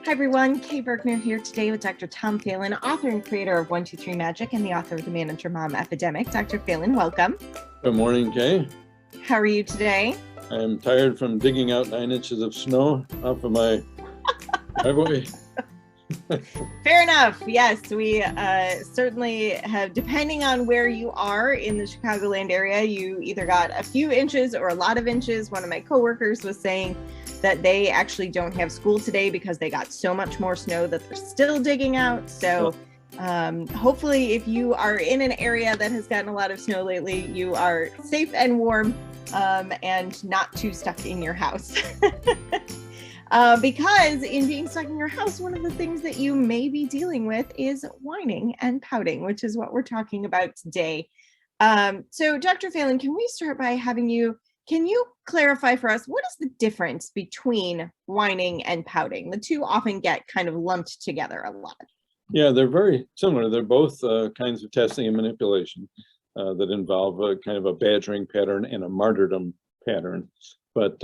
Hi everyone, Kay Bergner here today with Dr. Tom Phelan, author and creator of 123 Magic and the author of The Manager Mom Epidemic. Dr. Phelan, welcome. Good morning, Kay. How are you today? I'm tired from digging out 9 inches of snow off of my driveway. Fair enough. Yes, we certainly have, depending on where you are in the Chicagoland area, you either got a few inches or a lot of inches. One of my coworkers was saying that they actually don't have school today because they got so much more snow that they're still digging out. So hopefully if you are in an area that has gotten a lot of snow lately, you are safe and warm and not too stuck in your house. Because in being stuck in your house, one of the things that you may be dealing with is whining and pouting, which is what we're talking about today. So Dr. Phelan, can we start by having you, can you clarify for us, what is the difference between whining and pouting? The two often get kind of lumped together a lot. Yeah, they're very similar. They're both kinds of testing and manipulation that involve a kind of a badgering pattern and a martyrdom pattern. But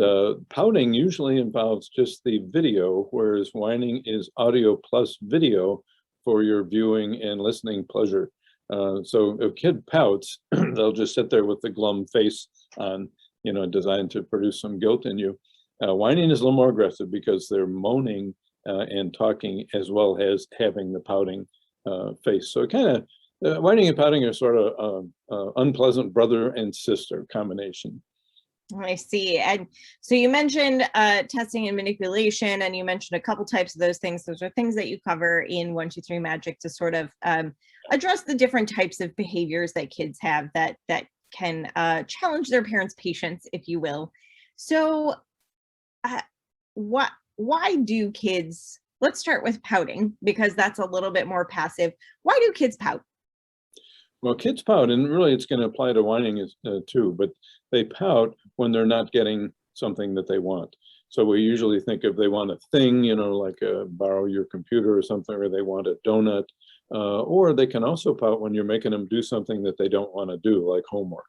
pouting usually involves just the video, whereas whining is audio plus video for your viewing and listening pleasure. So if a kid pouts, they'll just sit there with the glum face on, designed to produce some guilt in you. Whining is a little more aggressive because they're moaning and talking as well as having the pouting face. So kind of whining and pouting are sort of unpleasant brother and sister combination. I see. And so you mentioned testing and manipulation, and you mentioned a couple types of those things. Those are things that you cover in 123 Magic to sort of address the different types of behaviors that kids have that can challenge their parents' patience, if you will. So why do kids, let's start with pouting, because that's a little bit more passive. Why do kids pout? Well, kids pout, and really it's going to apply to whining too, but they pout when they're not getting something that they want. So we usually think if they want a thing, like borrow your computer or something, or they want a donut, or they can also pout when you're making them do something that they don't want to do, like homework.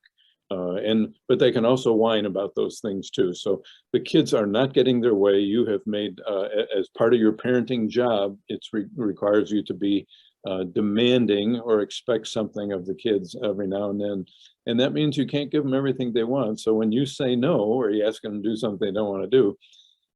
But they can also whine about those things too. So the kids are not getting their way. You have made, as part of your parenting job, it requires you to be demanding or expect something of the kids every now and then. And that means you can't give them everything they want. So when you say no, or you ask them to do something they don't want to do,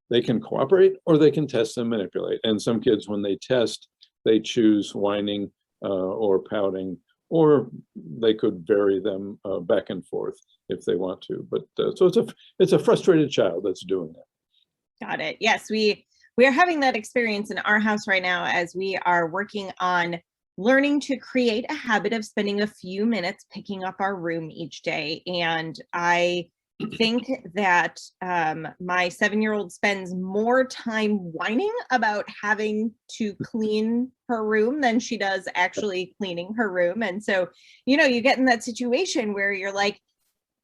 they can cooperate or they can test and manipulate. And some kids, when they test, they choose whining or pouting, or they could vary them back and forth if they want to. But so it's a frustrated child that's doing that. Got it. Yes, we are having that experience in our house right now as we are working on learning to create a habit of spending a few minutes picking up our room each day. And I think that my 7-year-old spends more time whining about having to clean her room than she does actually cleaning her room. And so, you get in that situation where you're like,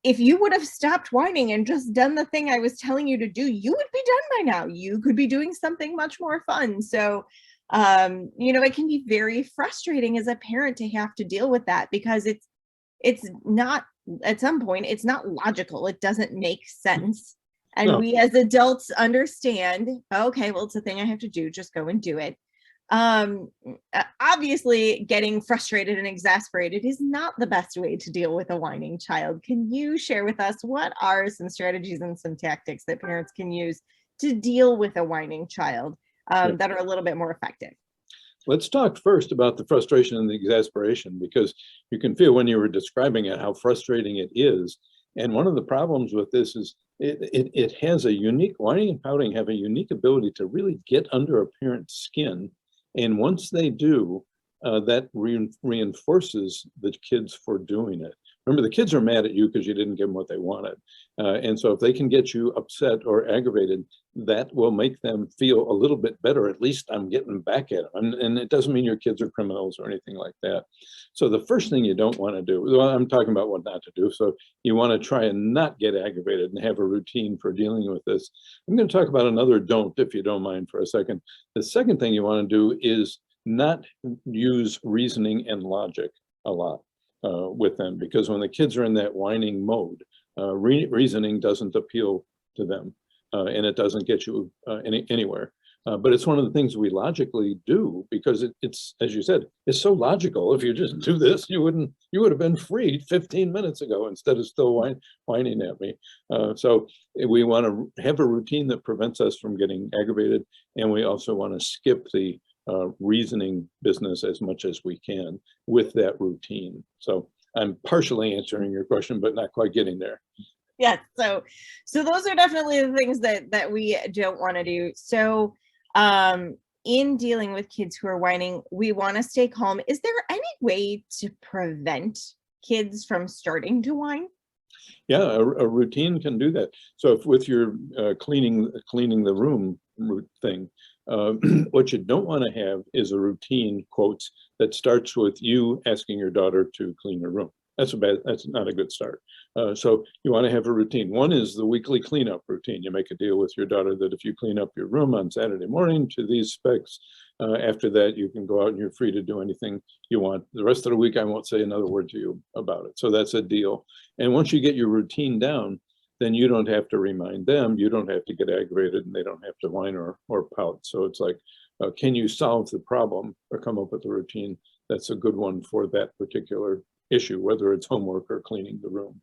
if you would have stopped whining and just done the thing I was telling you to do, you would be done by now. You could be doing something much more fun. So, it can be very frustrating as a parent to have to deal with that because it's not, at some point, it's not logical. It doesn't make sense. And no. We as adults understand, okay, well, it's a thing I have to do. Just go and do it. Obviously getting frustrated and exasperated is not the best way to deal with a whining child. Can you share with us what are some strategies and some tactics that parents can use to deal with a whining child that are a little bit more effective? Let's talk first about the frustration and the exasperation, because you can feel when you were describing it how frustrating it is. And one of the problems with this is it has a unique, whining and pouting have a unique ability to really get under a parent's skin. And once they do, that reinforces the kids for doing it. Remember, the kids are mad at you because you didn't give them what they wanted. And so if they can get you upset or aggravated, that will make them feel a little bit better. At least I'm getting back at them. And it doesn't mean your kids are criminals or anything like that. So the first thing you don't want to do, well, I'm talking about what not to do. So you want to try and not get aggravated and have a routine for dealing with this. I'm going to talk about another don't, if you don't mind for a second. The second thing you want to do is not use reasoning and logic a lot with them, because when the kids are in that whining mode, reasoning doesn't appeal to them and it doesn't get you anywhere. But it's one of the things we logically do because it's, as you said, it's so logical. If you just do this, you would have been free 15 minutes ago instead of still whining at me. So we want to have a routine that prevents us from getting aggravated. And we also want to skip the reasoning business as much as we can with that routine. So I'm partially answering your question, but not quite getting there. Yeah, so those are definitely the things that we don't want to do. So in dealing with kids who are whining, we want to stay calm. Is there any way to prevent kids from starting to whine? Yeah, a routine can do that. So if with your cleaning the room thing, what you don't want to have is a routine, quotes, that starts with you asking your daughter to clean her room. That's not a good start. So you want to have a routine. One is the weekly cleanup routine. You make a deal with your daughter that if you clean up your room on Saturday morning to these specs, after that you can go out and you're free to do anything you want. The rest of the week I won't say another word to you about it. So that's a deal. And once you get your routine down, then you don't have to remind them, you don't have to get aggravated, and they don't have to whine or pout. So it's like, can you solve the problem or come up with a routine that's a good one for that particular issue, whether it's homework or cleaning the room.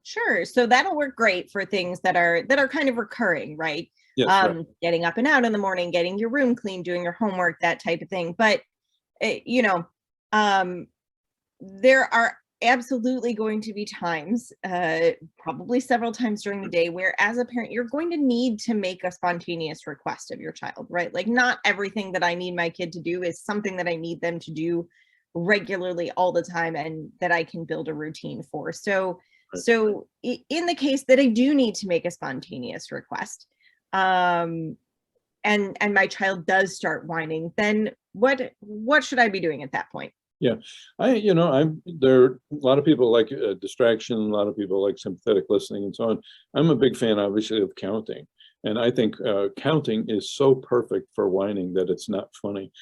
Sure. So that'll work great for things that are kind of recurring, right? Yes, right. Getting up and out in the morning, getting your room clean, doing your homework, that type of thing. But there are absolutely going to be times, probably several times during the day, where as a parent, you're going to need to make a spontaneous request of your child, right? Like not everything that I need my kid to do is something that I need them to do regularly all the time and that I can build a routine for. So in the case that I do need to make a spontaneous request, and my child does start whining, then what should I be doing at that point? Yeah, there are a lot of people like distraction, a lot of people like sympathetic listening and so on. I'm a big fan, obviously, of counting. And I think counting is so perfect for whining that it's not funny.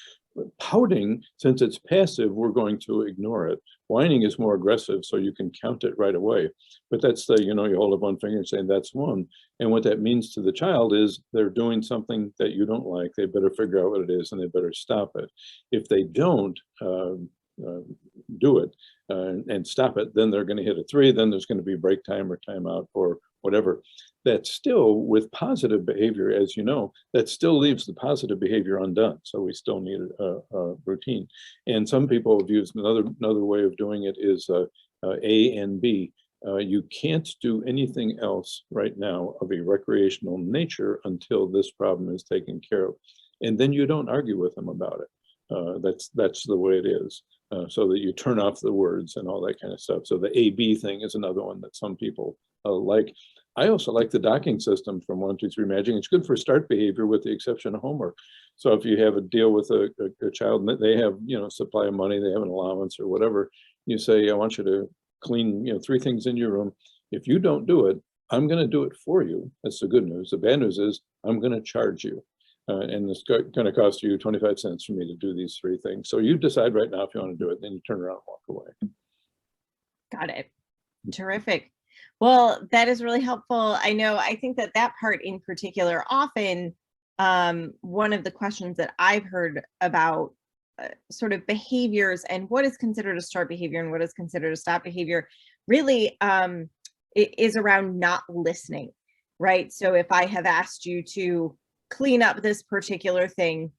Pouting, since it's passive, we're going to ignore it. Whining is more aggressive, so you can count it right away. But that's the, you hold up one finger and say, that's one. And what that means to the child is they're doing something that you don't like. They better figure out what it is and they better stop it. If they don't do it and stop it, then they're going to hit a 3. Then there's going to be break time or timeout or whatever. That still, with positive behavior, as you know, that still leaves the positive behavior undone. So we still need a routine. And some people have used another way of doing it is A and B. You can't do anything else right now of a recreational nature until this problem is taken care of. And then you don't argue with them about it. That's the way it is. So that you turn off the words and all that kind of stuff. So the A-B thing is another one that some people like. I also like the docking system from 1, 2, 3 Magic. It's good for start behavior with the exception of homework. So if you have a deal with a child and they have, supply of money, they have an allowance or whatever, you say, I want you to clean, 3 things in your room. If you don't do it, I'm going to do it for you. That's the good news. The bad news is I'm going to charge you. And it's going to cost you 25 cents for me to do these 3 things. So you decide right now if you want to do it, then you turn around and walk away. Got it. Terrific. Well, that is really helpful. I think that part in particular, often one of the questions that I've heard about sort of behaviors and what is considered a start behavior and what is considered a stop behavior really is around not listening, right? So if I have asked you to clean up this particular thing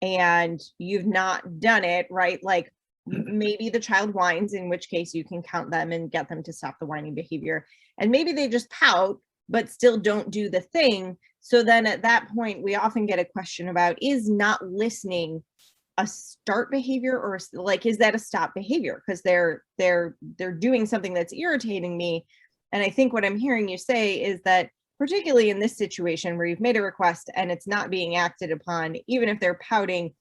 and you've not done it, right? Like maybe the child whines, in which case you can count them and get them to stop the whining behavior. And maybe they just pout, but still don't do the thing. So then at that point, we often get a question about, is not listening a start behavior, or like, is that a stop behavior? Because they're doing something that's irritating me. And I think what I'm hearing you say is that particularly in this situation where you've made a request and it's not being acted upon, even if they're pouting,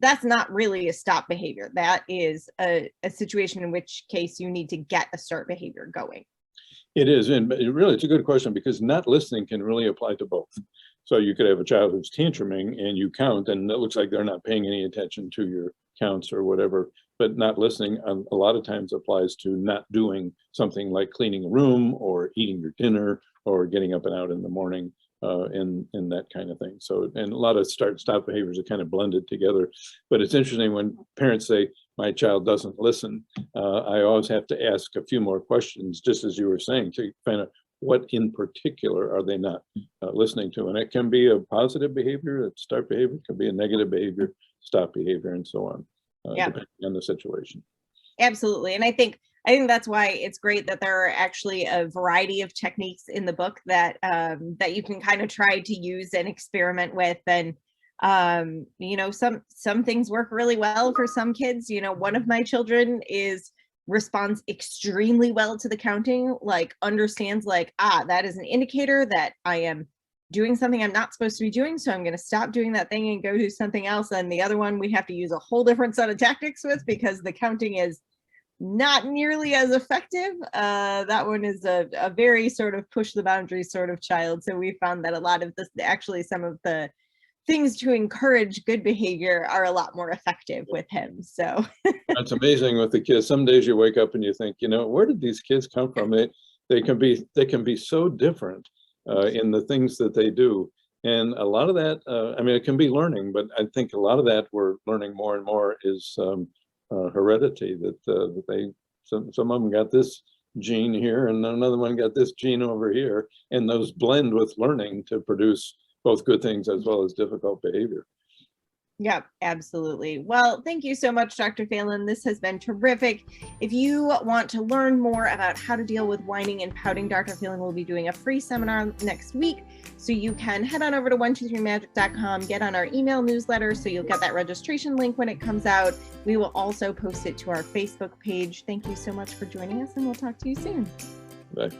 that's not really a stop behavior. That is a situation in which case you need to get a start behavior going. It is, and really it's a good question because not listening can really apply to both. So you could have a child who's tantruming and you count and it looks like they're not paying any attention to your counts or whatever, but not listening a lot of times applies to not doing something like cleaning a room or eating your dinner or getting up and out in the morning in that kind of thing. So, and a lot of start-stop behaviors are kind of blended together. But it's interesting when parents say, my child doesn't listen. I always have to ask a few more questions, just as you were saying, to find out what in particular are they not listening to. And it can be a positive behavior, start behavior, it can be a negative behavior, stop behavior, and so on, depending on the situation. Absolutely. And I think that's why it's great that there are actually a variety of techniques in the book that that you can kind of try to use and experiment with. And you know, some things work really well for some kids. You know, one of my children responds extremely well to the counting, like understands like, that is an indicator that I am doing something I'm not supposed to be doing, so I'm going to stop doing that thing and go do something else. And the other one we have to use a whole different set of tactics with, because the counting is not nearly as effective. That one is a very sort of push the boundaries sort of child. So we found that a lot of this, actually some of the things to encourage good behavior are a lot more effective with him. So it's amazing with the kids. Some days you wake up and you think, you know, where did these kids come from? They can be so different in the things that they do. And a lot of that, I mean, it can be learning, but I think a lot of that we're learning more and more is heredity, that some of them got this gene here and another one got this gene over here, and those blend with learning to produce both good things as well as difficult behavior. Yep, absolutely. Well, thank you so much, Dr. Phelan. This has been terrific. If you want to learn more about how to deal with whining and pouting, Dr. Phelan will be doing a free seminar next week. So you can head on over to 123magic.com, get on our email newsletter so you'll get that registration link when it comes out. We will also post it to our Facebook page. Thank you so much for joining us, and we'll talk to you soon. Bye.